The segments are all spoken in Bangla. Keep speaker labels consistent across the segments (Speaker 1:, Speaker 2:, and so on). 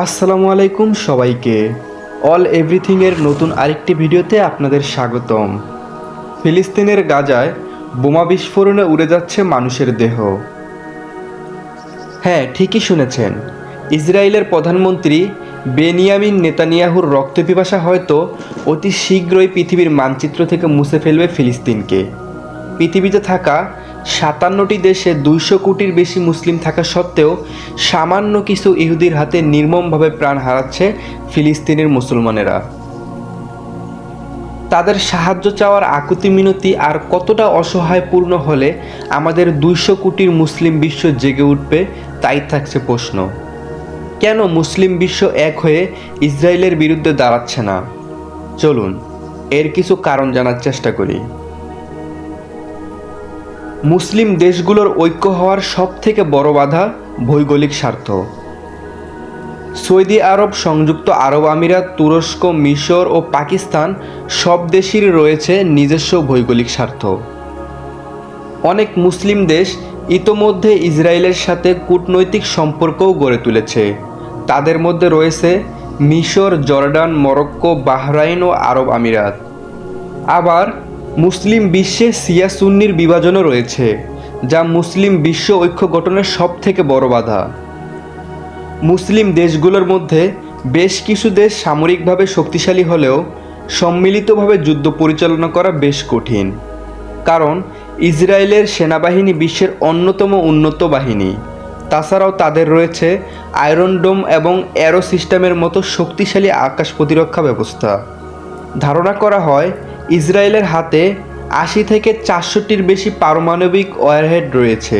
Speaker 1: আসসালামু আলাইকুম সবাইকে। অল এভরিথিংয়ের নতুন আরেকটি ভিডিওতে আপনাদের স্বাগতম। ফিলিস্তিনের গাজায় বোমা বিস্ফোরণে উড়ে যাচ্ছে মানুষের দেহ। হ্যাঁ, ঠিকই শুনেছেন। ইসরায়েলের প্রধানমন্ত্রী বেনিয়ামিন নেতানিয়াহুর রক্তপিপাসা হয়তো অতি শীঘ্রই পৃথিবীর মানচিত্র থেকে মুছে ফেলবে ফিলিস্তিনকে। পৃথিবীতে থাকা ৫৭টি দেশে ২০০ কোটির বেশি মুসলিম থাকা সত্ত্বেও সামান্য কিছু ইহুদির হাতে নির্মমভাবে প্রাণ হারাচ্ছে ফিলিস্তিনের মুসলমানেরা। তাদের সাহায্য চাওয়ার আকুতি মিনতি আর কতটা অসহায়পূর্ণ হলে আমাদের ২০০ কোটির মুসলিম বিশ্ব জেগে উঠবে, তাই থাকছে প্রশ্ন। কেন মুসলিম বিশ্ব এক হয়ে ইসরায়েলের বিরুদ্ধে দাঁড়াচ্ছে না? চলুন এর কিছু কারণ জানার চেষ্টা করি। মুসলিম দেশগুলোর ঐক্য হওয়ার সবথেকে বড় বাধা ভৌগোলিক স্বার্থ। সৌদি আরব, সংযুক্ত আরব আমিরাত, তুরস্ক, মিশর ও পাকিস্তান সব দেশেরই রয়েছে নিজস্ব ভৌগোলিক স্বার্থ। অনেক মুসলিম দেশ ইতোমধ্যে ইসরায়েলের সাথে কূটনৈতিক সম্পর্কও গড়ে তুলেছে। তাদের মধ্যে রয়েছে মিশর, জর্ডান, মরক্কো, বাহরাইন ও আরব আমিরাত। আবার মুসলিম বিশ্বে শিয়া সুন্নির বিভাজনও রয়েছে, যা মুসলিম বিশ্ব ঐক্য গঠনের সবথেকে বড় বাধা। মুসলিম দেশগুলোর মধ্যে বেশ কিছু দেশ সামরিকভাবে শক্তিশালী হলেও সম্মিলিতভাবে যুদ্ধ পরিচালনা করা বেশ কঠিন। কারণ ইসরায়েলের সেনাবাহিনী বিশ্বের অন্যতম উন্নত বাহিনী। তাছাড়াও তাদের রয়েছে আয়রন ডোম এবং অ্যারো সিস্টেমের মতো শক্তিশালী আকাশ প্রতিরক্ষা ব্যবস্থা। ধারণা করা হয় ইসরায়েলের হাতে ৮০ থেকে ৪০০টির বেশি পারমাণবিক ওয়ারহেড রয়েছে।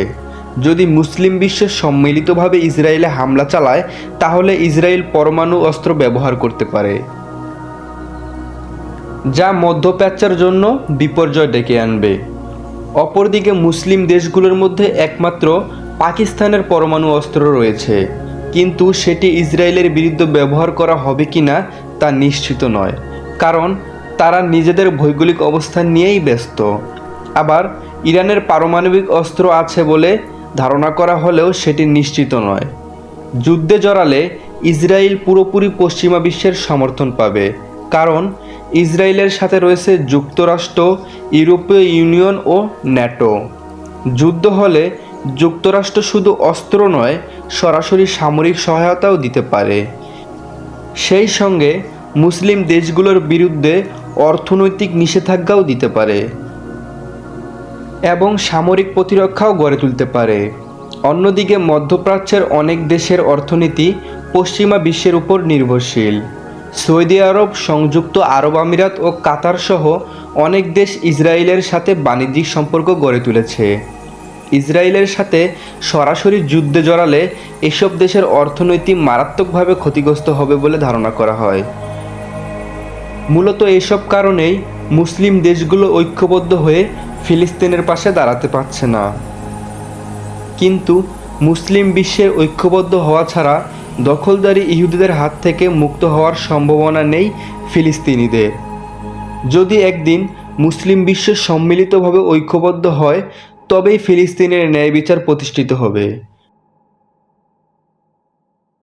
Speaker 1: যদি মুসলিম বিশ্ব সম্মিলিতভাবে ইসরায়েলে হামলা চালায়, তাহলে ইসরায়েল পরমাণু অস্ত্র ব্যবহার করতে পারে, যা মধ্যপ্রাচ্যের জন্য বিপর্যয় ডেকে আনবে। অপরদিকে মুসলিম দেশগুলোর মধ্যে একমাত্র পাকিস্তানের পরমাণু অস্ত্র রয়েছে, কিন্তু সেটি ইসরায়েলের বিরুদ্ধে ব্যবহার করা হবে কিনা তা নিশ্চিত নয়, কারণ তারা নিজেদের ভৌগোলিক অবস্থান নিয়েই ব্যস্ত। আবার ইরানের পারমাণবিক অস্ত্র আছে বলে ধারণা করা হলেও সেটি নিশ্চিত নয়। যুদ্ধে জড়ালে ইসরায়েল পুরোপুরি পশ্চিমা বিশ্বের সমর্থন পাবে, কারণ ইসরায়েলের সাথে রয়েছে যুক্তরাষ্ট্র, ইউরোপীয় ইউনিয়ন ও ন্যাটো। যুদ্ধ হলে যুক্তরাষ্ট্র শুধু অস্ত্র নয়, সরাসরি সামরিক সহায়তাও দিতে পারে। সেই সঙ্গে মুসলিম দেশগুলোর বিরুদ্ধে অর্থনৈতিক নিষেধাজ্ঞাও দিতে পারে এবং সামরিক প্রতিরক্ষাও গড়ে তুলতে পারে। অন্যদিকে মধ্যপ্রাচ্যের অনেক দেশের অর্থনীতি পশ্চিমা বিশ্বের উপর নির্ভরশীল। সৌদি আরব, সংযুক্ত আরব আমিরাত ও কাতার সহ অনেক দেশ ইসরায়েলের সাথে বাণিজ্যিক সম্পর্ক গড়ে তুলেছে। ইসরায়েলের সাথে সরাসরি যুদ্ধে জড়ালে এসব দেশের অর্থনীতি মারাত্মকভাবে ক্ষতিগ্রস্ত হবে বলে ধারণা করা হয়। মূলত এসব কারণেই মুসলিম দেশগুলো ঐক্যবদ্ধ হয়ে ফিলিস্তিনের পাশে দাঁড়াতে পারছে না। কিন্তু মুসলিম বিশ্বের ঐক্যবদ্ধ হওয়া ছাড়া দখলদারি ইহুদিদের হাত থেকে মুক্ত হওয়ার সম্ভাবনা নেই ফিলিস্তিনিদের। যদি একদিন মুসলিম বিশ্ব সম্মিলিতভাবে ঐক্যবদ্ধ হয়, তবেই ফিলিস্তিনের ন্যায় বিচার প্রতিষ্ঠিত হবে।